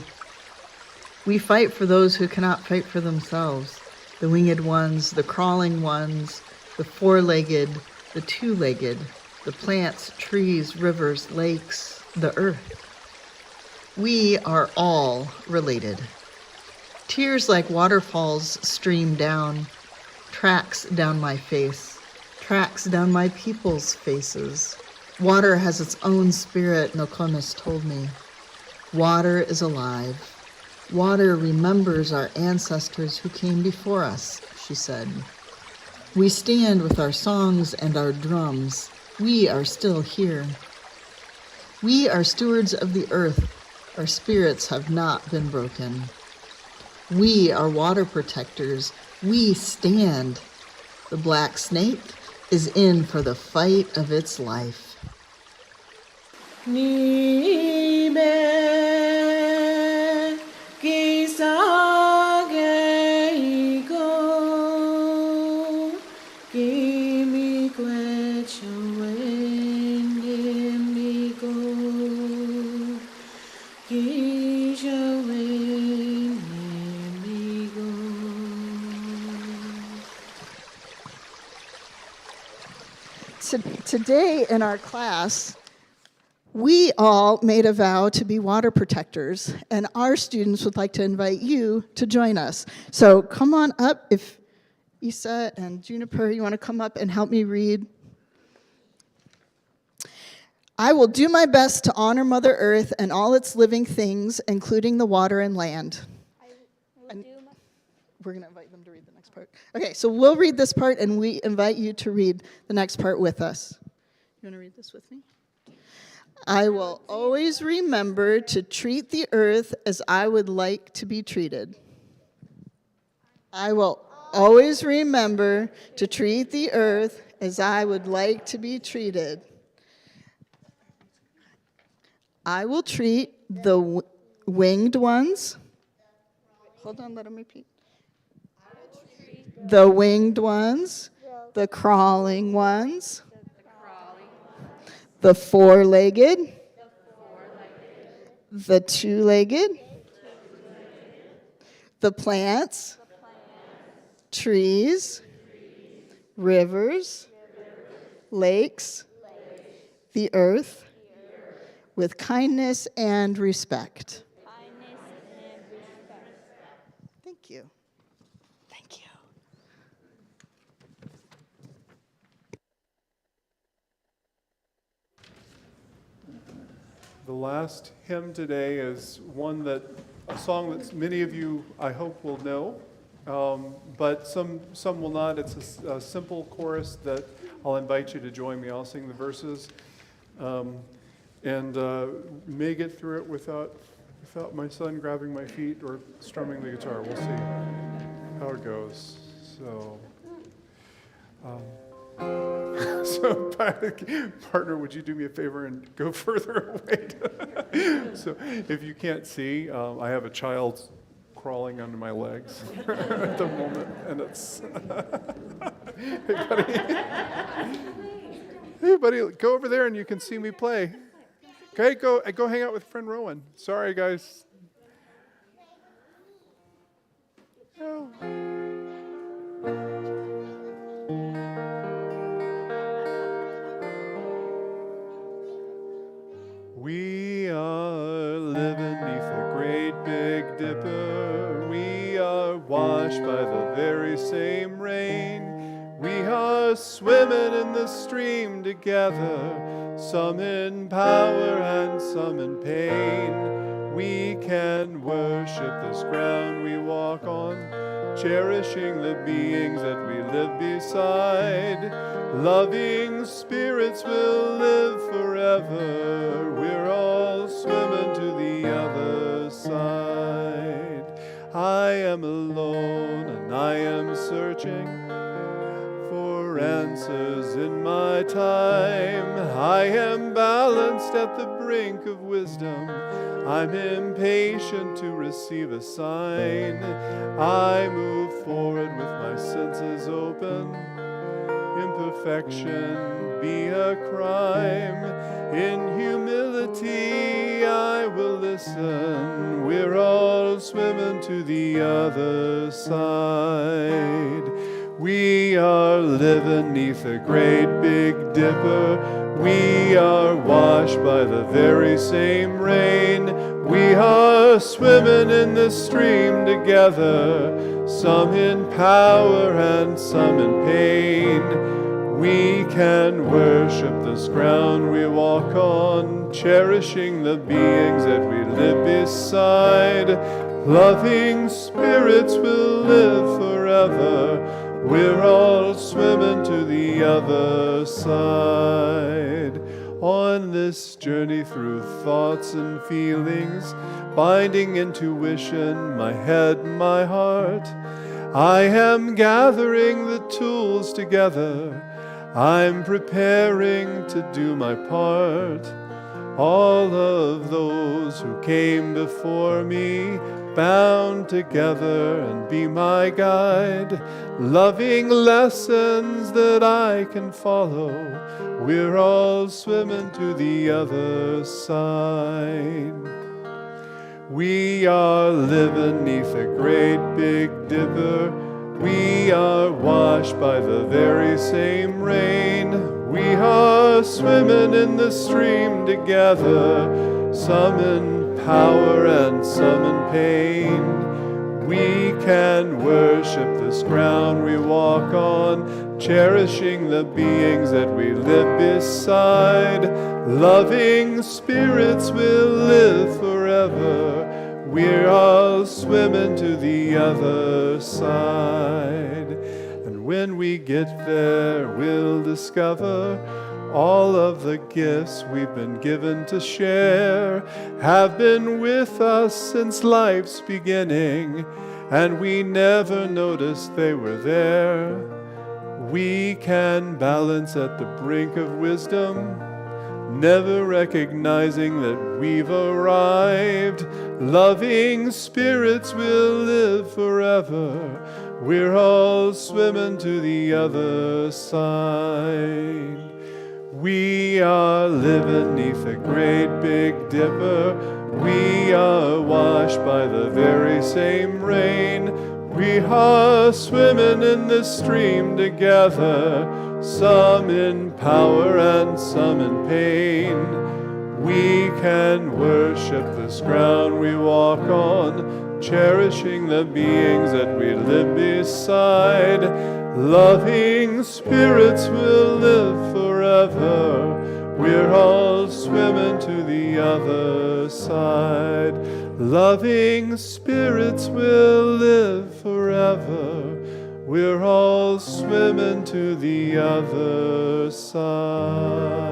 We fight for those who cannot fight for themselves. The winged ones, the crawling ones, the four-legged, the two-legged, the plants, trees, rivers, lakes, the earth. We are all related. Tears like waterfalls stream down, tracks down my face, tracks down my people's faces. Water has its own spirit, Nokomis told me. Water is alive. Water remembers our ancestors who came before us, she said. We stand with our songs and our drums. We are still here. We are stewards of the earth. Our spirits have not been broken. We are water protectors. We stand. The black snake is in for the fight of its life. Give me Gaze away, let me go. Today in our class, we all made a vow to be water protectors, and our students would like to invite you to join us. So come on up if Isa and Juniper, you want to come up and help me read. I will do my best to honor Mother Earth and all its living things, including the water and land. We're going to invite them to read the next part. Okay, so we'll read this part, and we invite you to read the next part with us. You want to read this with me? I will always remember to treat the earth as I would like to be treated. I will always remember to treat the earth as I would like to be treated. I will treat the winged ones. Hold on, let him repeat. The winged ones, the crawling ones, the four-legged, the two-legged, the plants, trees, rivers, lakes, the earth, with kindness and respect. Thank you. Thank you. The last hymn today is a song that many of you, I hope, will know, but some will not. It's a simple chorus that I'll invite you to join me. I'll sing the verses, and may get through it without my son grabbing my feet or strumming the guitar. We'll see how it goes. So. So, partner, would you do me a favor and go further away? So, if you can't see, I have a child crawling under my legs at the moment, and it's. Hey, buddy, go over there and you can see me play. Okay, go hang out with friend Rowan. Sorry, guys. Oh. We are living neath the great big dipper. We are washed by the very same rain. We are swimming in the stream together, some in power and some in pain. We can worship this ground we walk on, cherishing the beings that we live beside. Loving spirits will live forever. We're all swimming to the other side. I am alone and I am searching for answers in my time. I am balanced at the brink of wisdom. I'm impatient to receive a sign. I move forward with my senses open. Imperfection be a crime. In humility I will listen. We're all swimming to the other side. We are living neath a great big dipper. We are washed by the very same rain. We are swimming in the stream together, some in power and some in pain. We can worship this ground we walk on, cherishing the beings that we live beside. Loving spirits will live forever. We're all swimming to the other side. On this journey through thoughts and feelings, binding intuition, my head, my heart, I am gathering the tools together. I'm preparing to do my part. All of those who came before me, bound together and be my guide, loving lessons that I can follow. We're all swimming to the other side. We are living neath a great big dipper. We are washed by the very same rain. We are swimming in the stream together, some in power and some in pain. We can worship this ground we walk on, cherishing the beings that we live beside. Loving spirits will live forever. We're all swimming to the other side. And when we get there, we'll discover all of the gifts we've been given to share have been with us since life's beginning, and we never noticed they were there. We can balance at the brink of wisdom, never recognizing that we've arrived. Loving spirits will live forever. We're all swimming to the other side. We are living neath a great big dipper. We are washed by the very same rain. We are swimming in the stream together, some in power and some in pain. We can worship this ground we walk on, cherishing the beings that we live beside. Loving spirits will live forever. We're all swimming to the other side. Loving spirits will live forever. We're all swimming to the other side.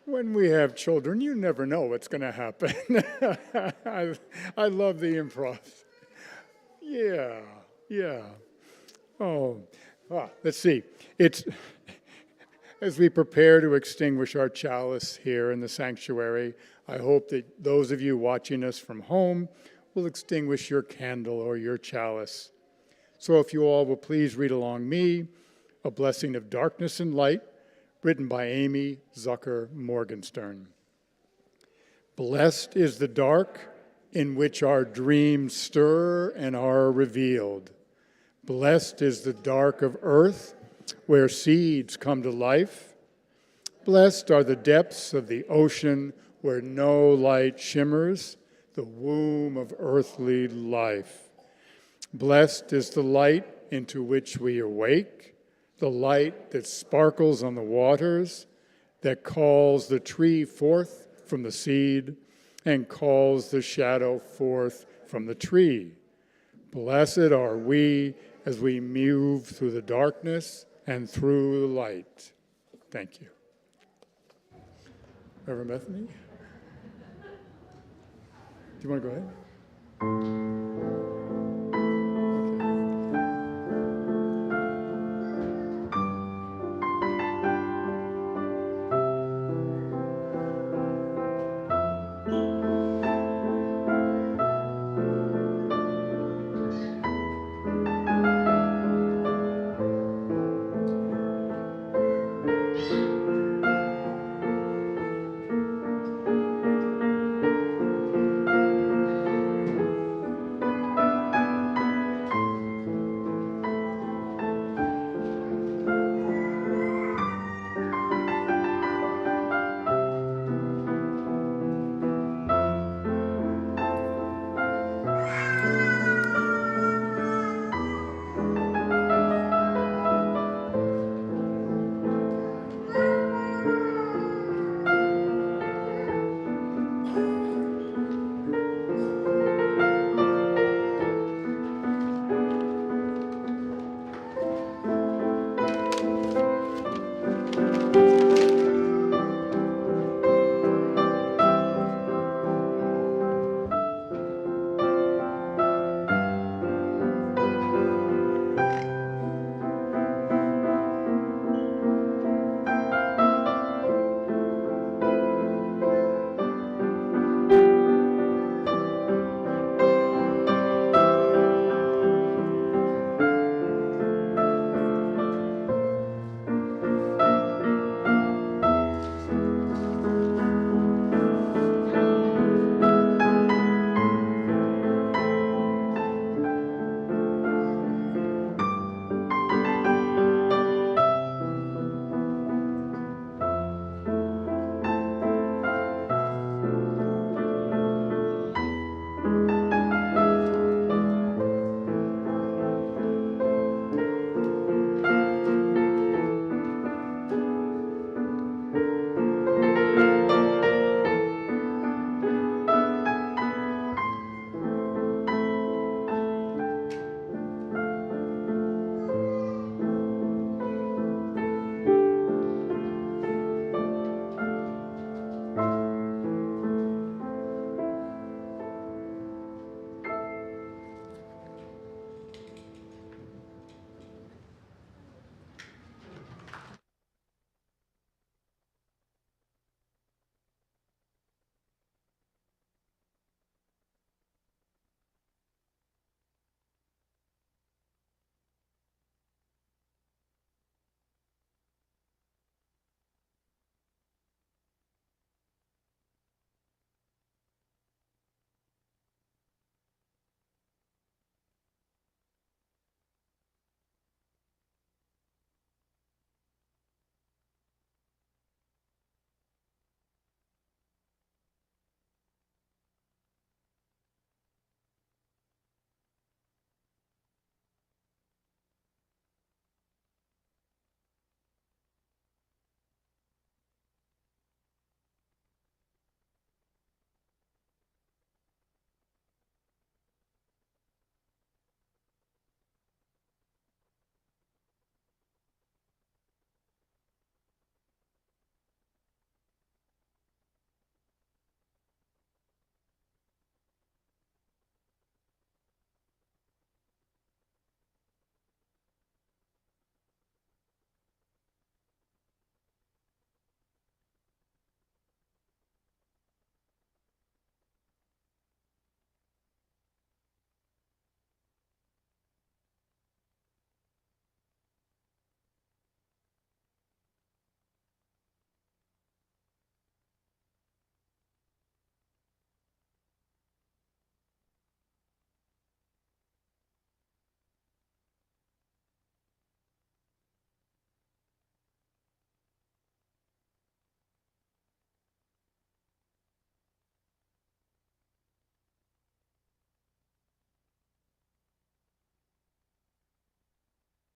When we have children, you never know what's going to happen. I love the improv. Yeah. Let's see. It's as we prepare to extinguish our chalice here in the sanctuary, I hope that those of you watching us from home will extinguish your candle or your chalice. So if you all will please read along me, A Blessing of Darkness and Light, written by Amy Zucker Morgenstern. Blessed is the dark in which our dreams stir and are revealed. Blessed is the dark of earth where seeds come to life. Blessed are the depths of the ocean where no light shimmers, the womb of earthly life. Blessed is the light into which we awake, the light that sparkles on the waters, that calls the tree forth from the seed and calls the shadow forth from the tree. Blessed are we as we move through the darkness and through the light. Thank you. Reverend Bethany? Do you want to go ahead?